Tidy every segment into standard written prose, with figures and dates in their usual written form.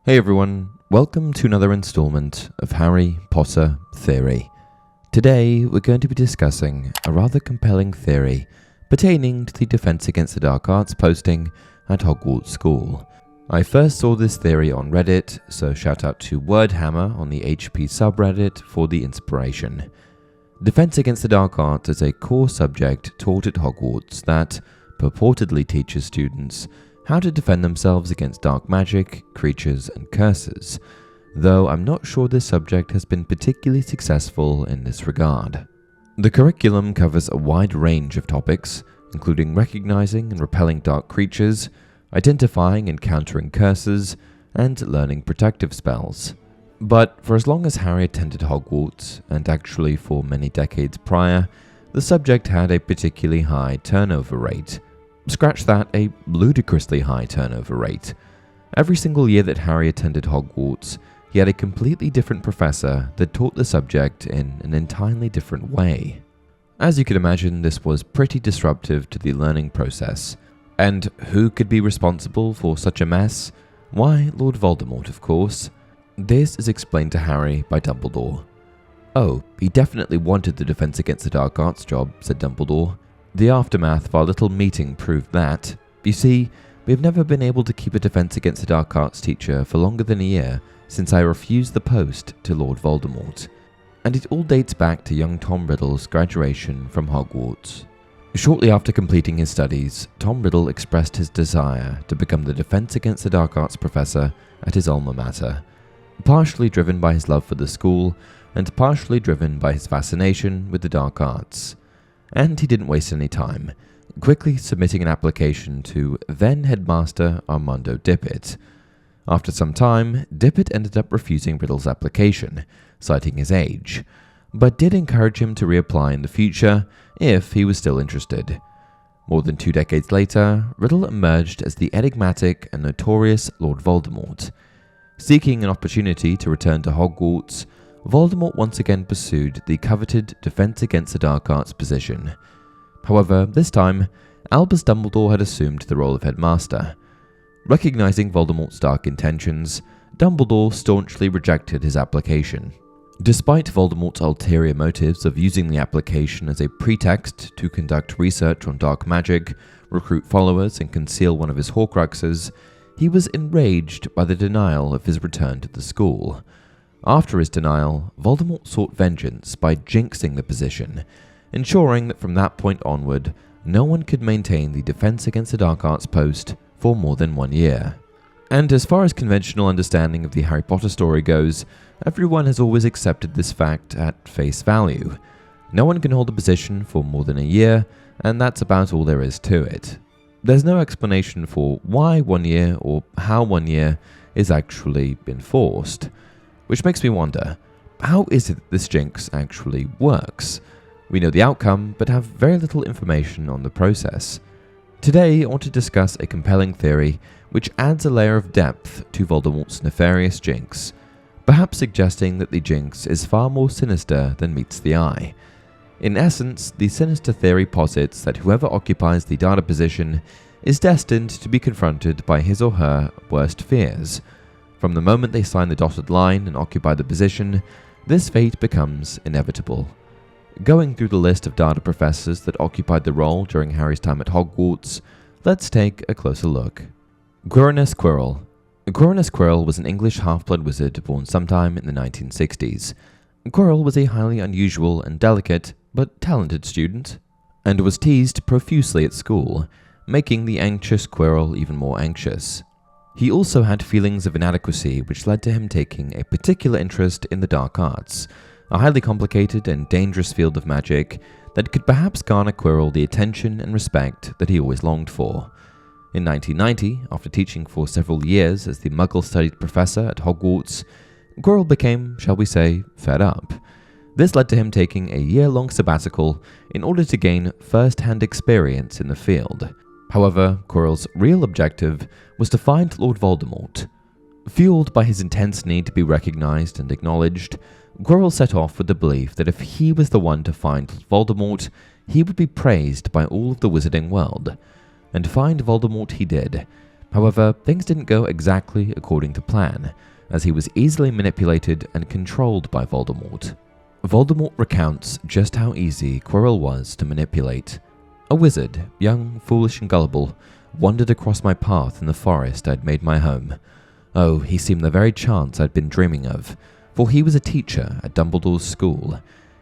Hey everyone, welcome to another installment of Harry Potter Theory. Today we're going to be discussing a rather compelling theory pertaining to the Defense Against the Dark Arts posting at Hogwarts School. I first saw this theory on Reddit, so shout out to Wordhammer on the HP subreddit for the inspiration. Defense Against the Dark Arts is a core subject taught at Hogwarts that purportedly teaches students how to defend themselves against dark magic, creatures, and curses, though I'm not sure this subject has been particularly successful in this regard. The curriculum covers a wide range of topics, including recognizing and repelling dark creatures, identifying and countering curses, and learning protective spells. But for as long as Harry attended Hogwarts, and actually for many decades prior, the subject had a particularly high turnover rate. Scratch that, a ludicrously high turnover rate. Every single year that Harry attended Hogwarts, he had a completely different professor that taught the subject in an entirely different way. As you can imagine, this was pretty disruptive to the learning process. And who could be responsible for such a mess? Why, Lord Voldemort, of course. This is explained to Harry by Dumbledore. "Oh, he definitely wanted the Defense Against the Dark Arts job," said Dumbledore. "The aftermath of our little meeting proved that. You see, we have never been able to keep a Defense Against the Dark Arts teacher for longer than a year since I refused the post to Lord Voldemort. And it all dates back to young Tom Riddle's graduation from Hogwarts. Shortly after completing his studies, Tom Riddle expressed his desire to become the Defense Against the Dark Arts professor at his alma mater, partially driven by his love for the school and partially driven by his fascination with the dark arts. And he didn't waste any time, quickly submitting an application to then-headmaster Armando Dippet. After some time, Dippet ended up refusing Riddle's application, citing his age, but did encourage him to reapply in the future if he was still interested. More than 2 decades later, Riddle emerged as the enigmatic and notorious Lord Voldemort. Seeking an opportunity to return to Hogwarts, Voldemort once again pursued the coveted Defense Against the Dark Arts position. However, this time, Albus Dumbledore had assumed the role of headmaster. Recognizing Voldemort's dark intentions, Dumbledore staunchly rejected his application. Despite Voldemort's ulterior motives of using the application as a pretext to conduct research on dark magic, recruit followers, and conceal one of his Horcruxes, he was enraged by the denial of his return to the school. After his denial, Voldemort sought vengeance by jinxing the position, ensuring that from that point onward, no one could maintain the Defense Against the Dark Arts post for more than 1 year. And as far as conventional understanding of the Harry Potter story goes, everyone has always accepted this fact at face value. No one can hold a position for more than a year, and that's about all there is to it. There's no explanation for why 1 year or how 1 year is actually enforced. Which makes me wonder, how is it that this jinx actually works? We know the outcome, but have very little information on the process. Today, I want to discuss a compelling theory which adds a layer of depth to Voldemort's nefarious jinx, perhaps suggesting that the jinx is far more sinister than meets the eye. In essence, the sinister theory posits that whoever occupies the data position is destined to be confronted by his or her worst fears. From the moment they sign the dotted line and occupy the position, this fate becomes inevitable. Going through the list of data professors that occupied the role during Harry's time at Hogwarts, let's take a closer look. Gulus Quirrell. Gulus Quirrell was an English half-blood wizard born sometime in the 1960s. Quirrell was a highly unusual and delicate, but talented student, and was teased profusely at school, making the anxious Quirrell even more anxious. He also had feelings of inadequacy which led to him taking a particular interest in the dark arts, a highly complicated and dangerous field of magic that could perhaps garner Quirrell the attention and respect that he always longed for. In 1990, after teaching for several years as the Muggle-studied professor at Hogwarts, Quirrell became, shall we say, fed up. This led to him taking a year-long sabbatical in order to gain first-hand experience in the field. However, Quirrell's real objective was to find Lord Voldemort. Fueled by his intense need to be recognized and acknowledged, Quirrell set off with the belief that if he was the one to find Voldemort, he would be praised by all of the wizarding world. And find Voldemort he did, However, things didn't go exactly according to plan, as he was easily manipulated and controlled by Voldemort. Voldemort recounts just how easy Quirrell was to manipulate. A wizard, young, foolish and gullible, wandered across my path in the forest I'd made my home. Oh, he seemed the very chance I'd been dreaming of, for he was a teacher at Dumbledore's school.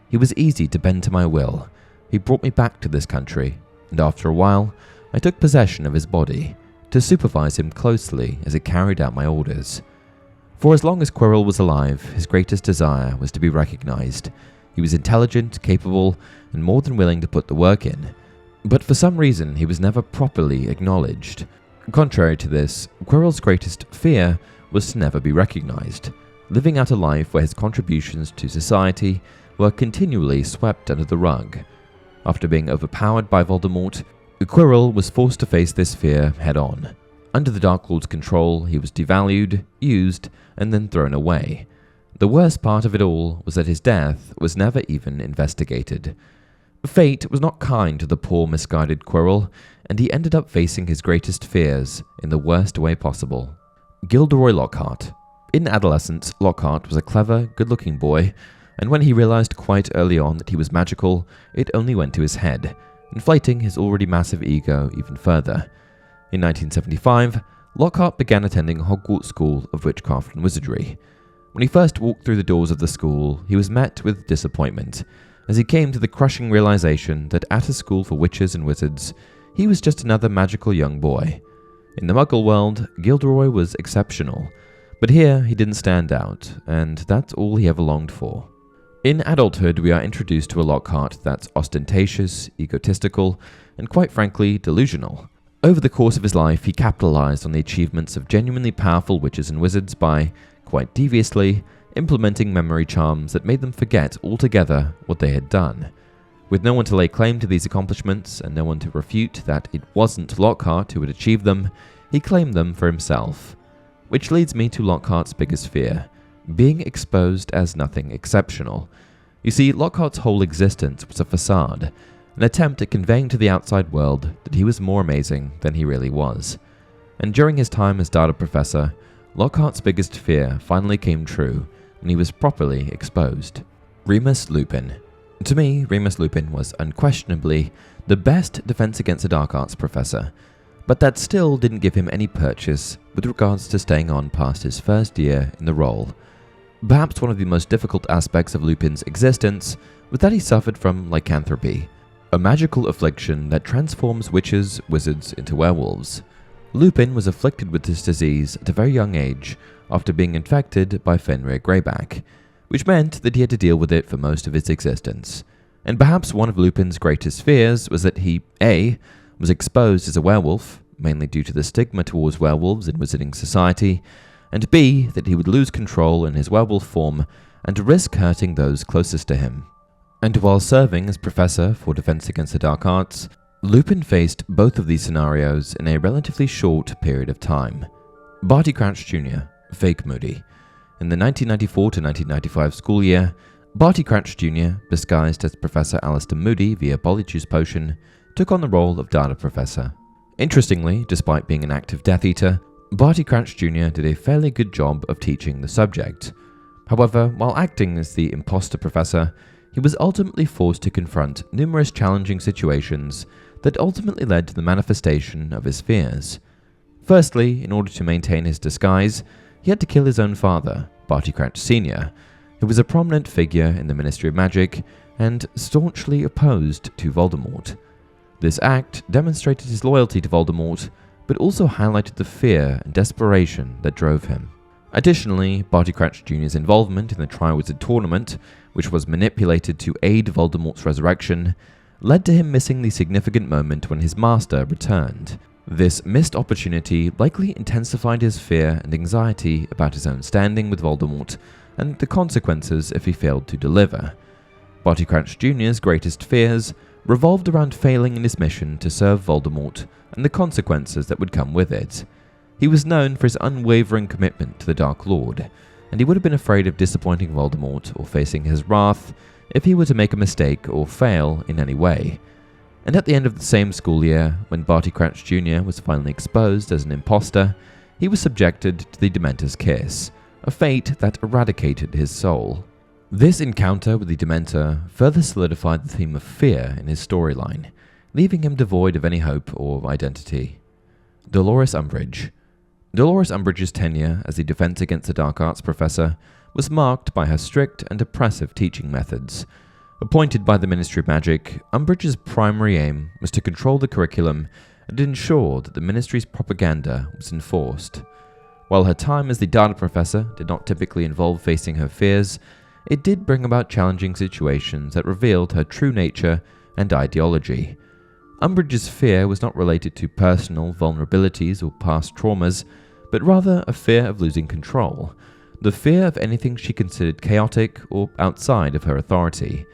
He was easy to bend to my will. He brought me back to this country, and after a while, I took possession of his body, to supervise him closely as he carried out my orders. For as long as Quirrell was alive, his greatest desire was to be recognized. He was intelligent, capable, and more than willing to put the work in. But for some reason, he was never properly acknowledged. Contrary to this, Quirrell's greatest fear was to never be recognized, living out a life where his contributions to society were continually swept under the rug. After being overpowered by Voldemort, Quirrell was forced to face this fear head-on. Under the Dark Lord's control, he was devalued, used, and then thrown away. The worst part of it all was that his death was never even investigated. Fate was not kind to the poor, misguided Quirrell, and he ended up facing his greatest fears in the worst way possible. Gilderoy Lockhart. In adolescence, Lockhart was a clever, good-looking boy, and when he realized quite early on that he was magical, it only went to his head, inflating his already massive ego even further. In 1975, Lockhart began attending Hogwarts School of Witchcraft and Wizardry. When he first walked through the doors of the school, he was met with disappointment, as he came to the crushing realization that at a school for witches and wizards, he was just another magical young boy. In the Muggle world, Gilderoy was exceptional, but here he didn't stand out, and that's all he ever longed for. In adulthood, we are introduced to a Lockhart that's ostentatious, egotistical, and quite frankly, delusional. Over the course of his life, he capitalized on the achievements of genuinely powerful witches and wizards by, quite deviously, implementing memory charms that made them forget altogether what they had done. With no one to lay claim to these accomplishments and no one to refute that it wasn't Lockhart who had achieved them, he claimed them for himself. Which leads me to Lockhart's biggest fear, being exposed as nothing exceptional. You see, Lockhart's whole existence was a facade, an attempt at conveying to the outside world that he was more amazing than he really was. And during his time as data professor, Lockhart's biggest fear finally came true when he was properly exposed. Remus Lupin. To me, Remus Lupin was unquestionably the best Defense Against the Dark Arts professor, but that still didn't give him any purchase with regards to staying on past his first year in the role. Perhaps one of the most difficult aspects of Lupin's existence was that he suffered from lycanthropy, a magical affliction that transforms witches, wizards into werewolves. Lupin was afflicted with this disease at a very young age after being infected by Fenrir Greyback, which meant that he had to deal with it for most of his existence. And perhaps one of Lupin's greatest fears was that he, A, was exposed as a werewolf, mainly due to the stigma towards werewolves in wizarding society, and B, that he would lose control in his werewolf form and risk hurting those closest to him. And while serving as professor for Defense Against the Dark Arts, Lupin faced both of these scenarios in a relatively short period of time. Barty Crouch Jr., Fake Moody. In the 1994 to 1995 school year, Barty Crouch Jr., disguised as Professor Alistair Moody via Polyjuice Potion, took on the role of Data Professor. Interestingly, despite being an active Death Eater, Barty Crouch Jr. did a fairly good job of teaching the subject. However, while acting as the imposter professor, he was ultimately forced to confront numerous challenging situations that ultimately led to the manifestation of his fears. Firstly, in order to maintain his disguise, he had to kill his own father, Barty Crouch Sr., who was a prominent figure in the Ministry of Magic and staunchly opposed to Voldemort. This act demonstrated his loyalty to Voldemort, but also highlighted the fear and desperation that drove him. Additionally, Barty Crouch Jr.'s involvement in the Triwizard Tournament, which was manipulated to aid Voldemort's resurrection, led to him missing the significant moment when his master returned. This missed opportunity likely intensified his fear and anxiety about his own standing with Voldemort and the consequences if he failed to deliver. Barty Crouch Jr.'s greatest fears revolved around failing in his mission to serve Voldemort and the consequences that would come with it. He was known for his unwavering commitment to the Dark Lord, and he would have been afraid of disappointing Voldemort or facing his wrath if he were to make a mistake or fail in any way. And at the end of the same school year, when Barty Crouch Jr. was finally exposed as an imposter, he was subjected to the Dementor's Kiss, a fate that eradicated his soul. This encounter with the Dementor further solidified the theme of fear in his storyline, leaving him devoid of any hope or identity. Dolores Umbridge. Dolores Umbridge's tenure as the Defense Against the Dark Arts professor was marked by her strict and oppressive teaching methods. Appointed by the Ministry of Magic, Umbridge's primary aim was to control the curriculum and ensure that the Ministry's propaganda was enforced. While her time as the data professor did not typically involve facing her fears, it did bring about challenging situations that revealed her true nature and ideology. Umbridge's fear was not related to personal vulnerabilities or past traumas, but rather a fear of losing control, the fear of anything she considered chaotic or outside of her authority.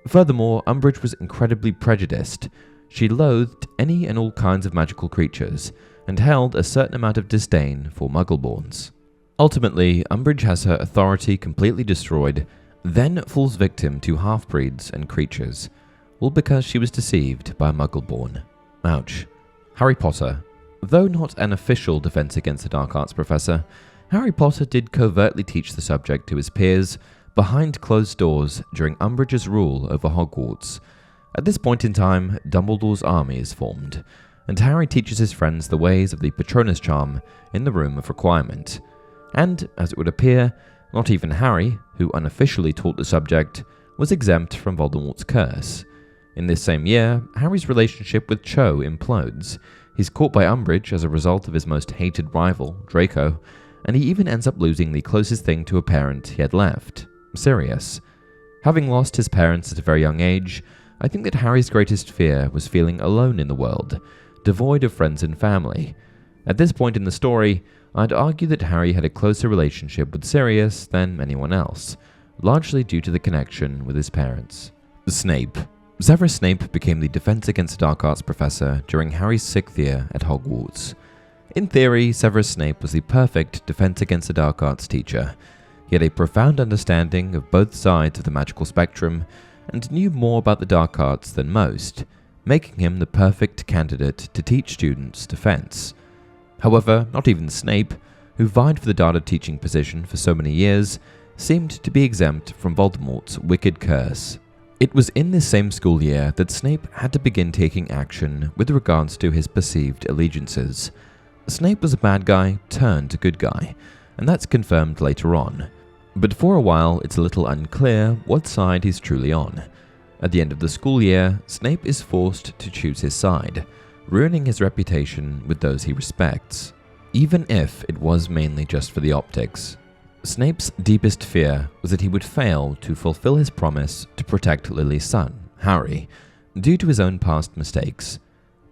Furthermore, Umbridge was incredibly prejudiced. She loathed any and all kinds of magical creatures, and held a certain amount of disdain for Muggleborns. Ultimately, Umbridge has her authority completely destroyed, then falls victim to half-breeds and creatures, all because she was deceived by a Muggleborn. Ouch. Harry Potter. Though not an official Defense Against the Dark Arts professor, Harry Potter did covertly teach the subject to his peers behind closed doors during Umbridge's rule over Hogwarts. At this point in time, Dumbledore's army is formed, and Harry teaches his friends the ways of the Patronus charm in the Room of Requirement. And, as it would appear, not even Harry, who unofficially taught the subject, was exempt from Voldemort's curse. In this same year, Harry's relationship with Cho implodes. He's caught by Umbridge as a result of his most hated rival, Draco, and he even ends up losing the closest thing to a parent he had left, Sirius. Having lost his parents at a very young age, I think that Harry's greatest fear was feeling alone in the world, devoid of friends and family. At this point in the story, I'd argue that Harry had a closer relationship with Sirius than anyone else, largely due to the connection with his parents. Snape. Severus Snape became the Defense Against the Dark Arts professor during Harry's 6th year at Hogwarts. In theory, Severus Snape was the perfect Defense Against the Dark Arts teacher. He had a profound understanding of both sides of the magical spectrum and knew more about the dark arts than most, making him the perfect candidate to teach students defense. However, not even Snape, who vied for the data teaching position for so many years, seemed to be exempt from Voldemort's wicked curse. It was in this same school year that Snape had to begin taking action with regards to his perceived allegiances. Snape was a bad guy turned good guy, and that's confirmed later on. But for a while, it's a little unclear what side he's truly on. At the end of the school year, Snape is forced to choose his side, ruining his reputation with those he respects, even if it was mainly just for the optics. Snape's deepest fear was that he would fail to fulfill his promise to protect Lily's son, Harry, due to his own past mistakes.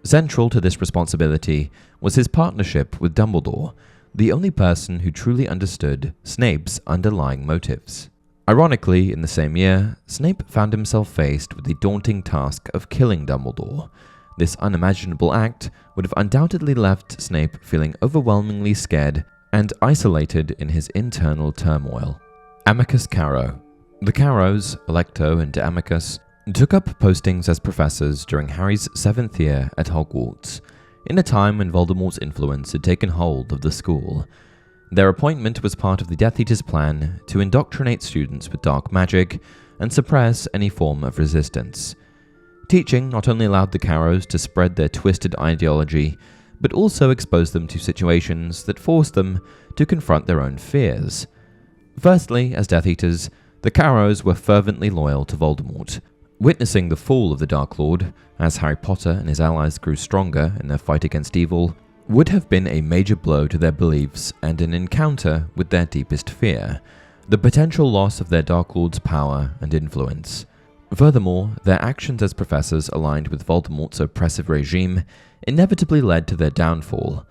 Central to this responsibility was his partnership with Dumbledore, the only person who truly understood Snape's underlying motives. Ironically, in the same year, Snape found himself faced with the daunting task of killing Dumbledore. This unimaginable act would have undoubtedly left Snape feeling overwhelmingly scared and isolated in his internal turmoil. Amicus Caro. The Caros, Alecto and Amicus, took up postings as professors during Harry's 7th year at Hogwarts, in a time when Voldemort's influence had taken hold of the school. Their appointment was part of the Death Eater's plan to indoctrinate students with dark magic and suppress any form of resistance. Teaching not only allowed the Caros to spread their twisted ideology, but also exposed them to situations that forced them to confront their own fears. Firstly, as Death Eaters, the Caros were fervently loyal to Voldemort. Witnessing the fall of the Dark Lord, as Harry Potter and his allies grew stronger in their fight against evil, would have been a major blow to their beliefs and an encounter with their deepest fear, the potential loss of their Dark Lord's power and influence. Furthermore, their actions as professors aligned with Voldemort's oppressive regime inevitably led to their downfall.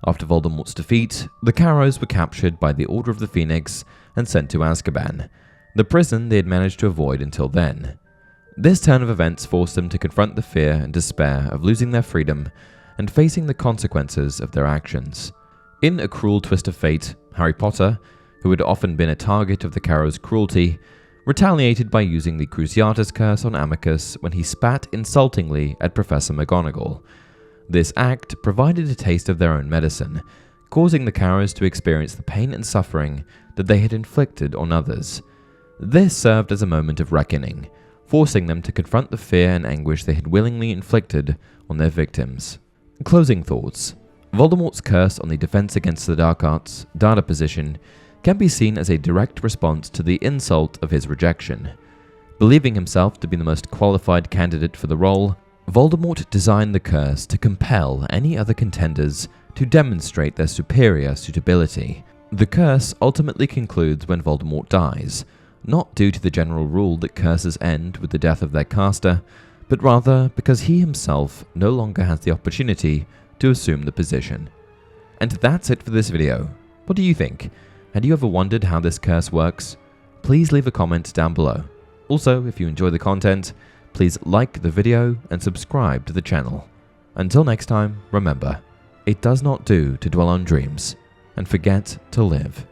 After Voldemort's defeat, the Caros were captured by the Order of the Phoenix and sent to Azkaban, the prison they had managed to avoid until then. This turn of events forced them to confront the fear and despair of losing their freedom and facing the consequences of their actions. In a cruel twist of fate, Harry Potter, who had often been a target of the Caros' cruelty, retaliated by using the Cruciatus Curse on Amicus when he spat insultingly at Professor McGonagall. This act provided a taste of their own medicine, causing the Caros to experience the pain and suffering that they had inflicted on others. This served as a moment of reckoning, forcing them to confront the fear and anguish they had willingly inflicted on their victims. Closing thoughts. Voldemort's curse on the Defense Against the Dark Arts data position can be seen as a direct response to the insult of his rejection. Believing himself to be the most qualified candidate for the role, Voldemort designed the curse to compel any other contenders to demonstrate their superior suitability. The curse ultimately concludes when Voldemort dies, not due to the general rule that curses end with the death of their caster, but rather because he himself no longer has the opportunity to assume the position. And that's it for this video. What do you think? Had you ever wondered how this curse works? Please leave a comment down below. Also, if you enjoy the content, please like the video and subscribe to the channel. Until next time, remember, it does not do to dwell on dreams and forget to live.